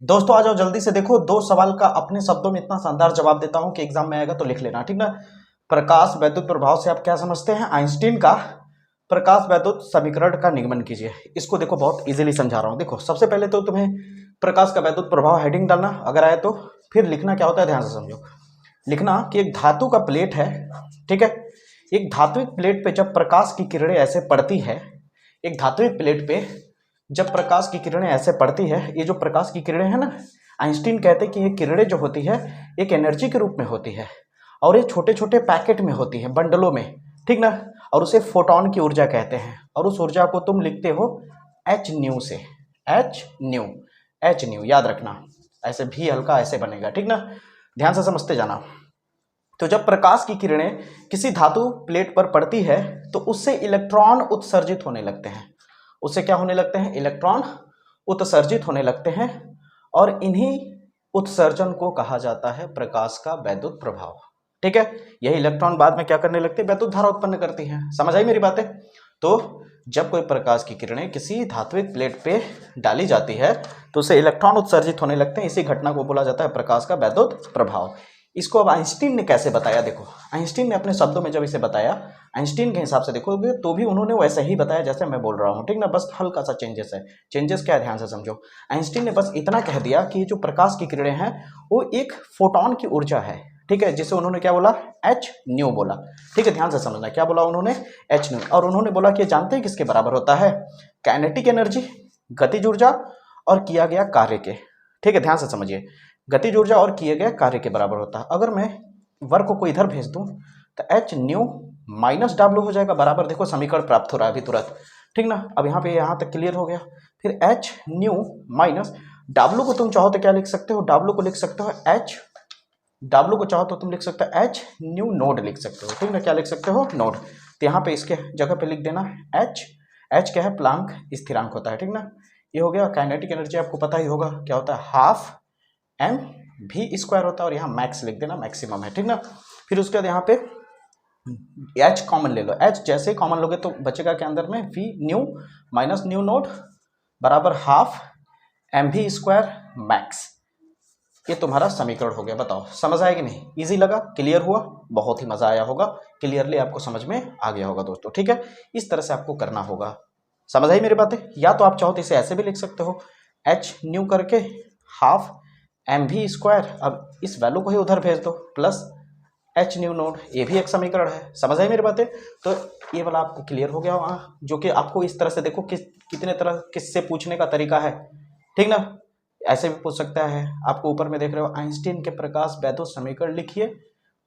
दोस्तों आ जाओ जल्दी से। देखो, दो सवाल का अपने शब्दों में इतना शानदार जवाब देता हूं कि एग्जाम में आएगा तो लिख लेना, ठीक ना। प्रकाश वैद्युत प्रभाव से आप क्या समझते हैं? आइंस्टीन का प्रकाश वैद्युत समीकरण का निगमन कीजिए। इसको देखो बहुत इजीली समझा रहा हूं। देखो, सबसे पहले तो तुम्हें प्रकाश का वैद्युत प्रभाव हेडिंग डालना, अगर आए तो। फिर लिखना क्या होता है, ध्यान से समझो। लिखना कि एक धातु का प्लेट है, ठीक है। एक धात्विक प्लेट पे जब प्रकाश की किरणें ऐसे पड़ती है, एक धात्विक प्लेट पे जब प्रकाश की किरणें ऐसे पड़ती है, ये जो प्रकाश की किरणें हैं ना, आइंस्टीन कहते हैं कि ये किरणें जो होती है एक एनर्जी के रूप में होती है, और ये छोटे छोटे पैकेट में होती है, बंडलों में, ठीक ना। और उसे फोटोन की ऊर्जा कहते हैं, और उस ऊर्जा को तुम लिखते हो एच न्यू से। एच न्यू, एच न्यू याद रखना, ऐसे भी हल्का ऐसे बनेगा, ठीक ना। ध्यान से समझते जाना। तो जब प्रकाश की किरणें किसी धातु प्लेट पर पड़ती है तो उससे इलेक्ट्रॉन उत्सर्जित होने लगते हैं। उससे क्या होने लगते हैं? इलेक्ट्रॉन उत्सर्जित होने लगते हैं, और इन्हीं उत्सर्जन को कहा जाता है प्रकाश का वैद्युत प्रभाव, ठीक है। यही इलेक्ट्रॉन बाद में क्या करने लगते हैं? वैद्युत धारा उत्पन्न करती हैं। समझ आई मेरी बातें? तो जब कोई प्रकाश की किरणें किसी धात्विक प्लेट पे डाली जाती है तो उसे इलेक्ट्रॉन उत्सर्जित होने लगते हैं। इसी घटना को बोला जाता है प्रकाश का वैद्युत प्रभाव। इसको अब आइंस्टीन ने कैसे बताया? देखो, आइंस्टीन ने अपने शब्दों में जब इसे बताया, आइंस्टीन के हिसाब से देखोगे तो भी उन्होंने वैसे ही बताया जैसे मैं बोल रहा हूँ, ठीक ना। बस हल्का सा चेंजेस है। चेंजेस क्या है, ध्यान से समझो। आइंस्टीन ने बस इतना कह दिया कि जो प्रकाश की किरणें हैं वो एक फोटोन की ऊर्जा है, ठीक है, जिसे उन्होंने क्या बोला? एच न्यू बोला, ठीक है। ध्यान से समझना, क्या बोला उन्होंने? H new. और उन्होंने बोला कि जानते हैं किसके बराबर होता है? काइनेटिक एनर्जी, गतिज ऊर्जा और किया गया कार्य के, ठीक है। ध्यान से समझिए, गतिज ऊर्जा और किए गए कार्य के बराबर होता है। अगर मैं वर्क को इधर भेज दूं तो एच न्यू माइनस डब्ल्यू हो जाएगा, बराबर। देखो समीकरण प्राप्त हो रहा है अभी तुरंत, ठीक ना। अब यहाँ पे यहाँ तक क्लियर हो गया। फिर एच न्यू माइनस डब्ल्यू को तुम चाहो तो क्या लिख सकते हो? डब्ल्यू को लिख सकते हो एच, डब्ल्यू को चाहो तो तुम लिख सकते हो एच न्यू नोड लिख सकते हो, ठीक ना। क्या लिख सकते हो? नोड। तो यहाँ पे इसके जगह पे लिख देना एच। एच क्या है? प्लांक स्थिरांक होता है, ठीक ना। ये हो गया। काइनेटिक एनर्जी आपको पता ही होगा क्या होता है, हाफ एम भी स्क्वायर होता है, और यहाँ मैक्स लिख देना, मैक्सिमम है, ठीक ना। फिर उसके बाद यहाँ पे एच कॉमन ले लो। एच जैसे ही कॉमन लोगे तो बचेगा क्या अंदर में? V nu minus nu naught बराबर half m v square max. ये तुम्हारा समीकरण हो गया। बताओ समझ आया कि नहीं? इजी लगा? क्लियर हुआ? बहुत ही मजा आया होगा, क्लियरली आपको समझ में आ गया होगा दोस्तों, ठीक है। इस तरह से आपको करना होगा। समझ आई मेरी बातें? या तो आप चाहो तो इसे ऐसे भी लिख सकते हो, एच न्यू करके हाफ एम भी स्क्वायर, अब इस वैल्यू को ही उधर भेज दो, प्लस एच न्यू नोड। ये भी एक समीकरण है। समझ आई मेरी बातें? तो ये वाला आपको क्लियर हो गया वहाँ, जो कि आपको इस तरह से देखो कितने तरह किससे पूछने का तरीका है, ठीक ना। ऐसे भी पूछ सकता है। आपको ऊपर में देख रहे हो, आइंस्टीन के प्रकाश वैद्युत समीकरण लिखिए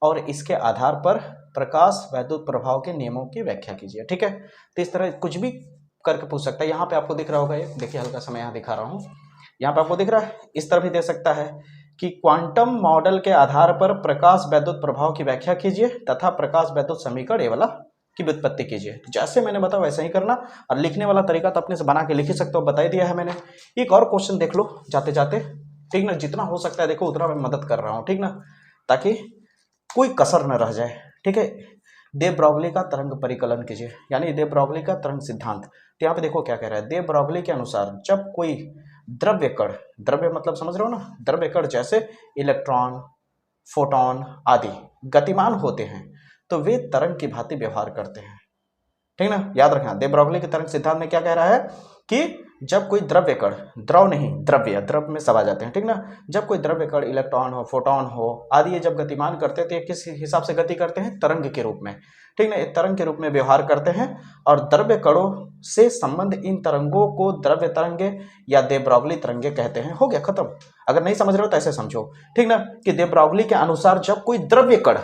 और इसके आधार पर प्रकाश वैद्युत प्रभाव के नियमों की व्याख्या कीजिए, ठीक है। तो इस तरह कुछ भी करके पूछ सकता है। यहाँ पे आपको दिख रहा होगा, ये देखिए हल्का सा मैं यहाँ दिखा रहा हूँ, यहाँ पे आपको दिख रहा है। इस तरह भी दे सकता है कि क्वांटम मॉडल के आधार पर प्रकाश वैद्युत प्रभाव की व्याख्या कीजिए तथा प्रकाश वैद्युत समीकरण ये वाला की व्युत्पत्ति कीजिए। तो जैसे मैंने बताया वैसे ही करना, और लिखने वाला तरीका तो अपने से बना के लिख ही सकते हो, बता ही दिया है मैंने। एक और क्वेश्चन देख लो जाते जाते, ठीक ना। जितना हो सकता है देखो उतना मैं मदद कर रहा हूँ, ठीक ना, ताकि कोई कसर न रह जाए, ठीक है। दे ब्रॉगली का तरंग परिकलन कीजिए, यानी दे ब्रॉगली का तरंग सिद्धांत। तो यहाँ पे देखो क्या कह रहा है, दे ब्रॉगली के अनुसार जब कोई द्रव्य कण, द्रव्य मतलब समझ रहे हो ना, द्रव्य कण जैसे इलेक्ट्रॉन, फोटोन आदि गतिमान होते हैं तो वे तरंग की भांति व्यवहार करते हैं, ठीक ना। याद रखना, दे ब्रॉगली के तरंग सिद्धांत में क्या कह रहा है कि जब कोई द्रव्य कण, द्रव नहीं द्रव्य, द्रव में सब आ जाते हैं, ठीक ना। जब कोई द्रव्य कण इलेक्ट्रॉन हो, फोटोन हो आदि, ये जब गतिमान करते हैं तो ये किस हिसाब से गति करते हैं? तरंग के रूप में, ठीक ना। एक तरंग के रूप में व्यवहार करते हैं, और द्रव्य कणों से संबंध इन तरंगों को द्रव्य तरंगे या दे ब्रॉगली तरंगे कहते हैं। हो गया, खत्म। अगर नहीं समझ रहे हो तो ऐसे समझो, ठीक ना, कि दे ब्रॉगली के अनुसार जब कोई द्रव्य कण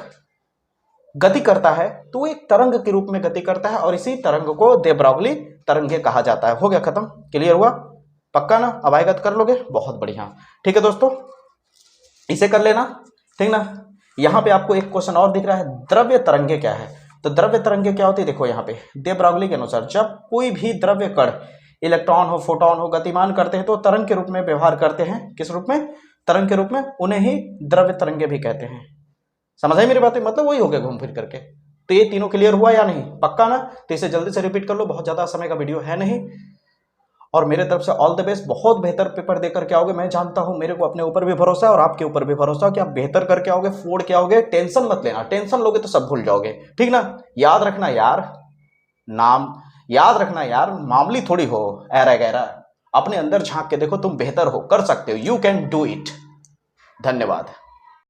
गति करता है तो एक तरंग के रूप में गति करता है, और इसी तरंग को दे ब्रॉगली तरंगे कहा जाता है। हो गया, खत्म। क्लियर हुआ? पक्का ना? अब आएगा तो कर लोगे, बहुत बढ़िया, ठीक है दोस्तों, इसे कर लेना, ठीक ना। यहाँ पे आपको एक क्वेश्चन और दिख रहा है, द्रव्य तरंगे क्या है? तो द्रव्य तरंगे क्या होती है? देखो यहाँ पे दे ब्रॉगली के अनुसार जब कोई भी द्रव्य कण इलेक्ट्रॉन हो, फोटोन हो गतिमान करते हैं तो तरंग के रूप में व्यवहार करते हैं। किस रूप में? तरंग के रूप में। उन्हें ही द्रव्य तरंगे भी कहते हैं। समझ आई मेरी बातें? मतलब वही हो गया घूम फिर करके। तो ये तीनों क्लियर हुआ या नहीं? पक्का ना? तो इसे जल्दी से रिपीट कर लो, बहुत ज्यादा समय का वीडियो है नहीं। और मेरे तरफ से ऑल द बेस्ट, बहुत बेहतर पेपर देकर के आओगे, मैं जानता हूं, मेरे को अपने ऊपर भी भरोसा है और आपके ऊपर भी भरोसा है कि आप बेहतर करके आओगे, फोड़ के आओगे। टेंशन मत लेना, टेंशन लोगे तो सब भूल जाओगे, ठीक ना। याद रखना यार, नाम याद रखना यार, मामूली थोड़ी हो ऐरा गैरा। अपने अंदर झांक के देखो, तुम बेहतर हो, कर सकते हो, यू कैन डू इट। धन्यवाद।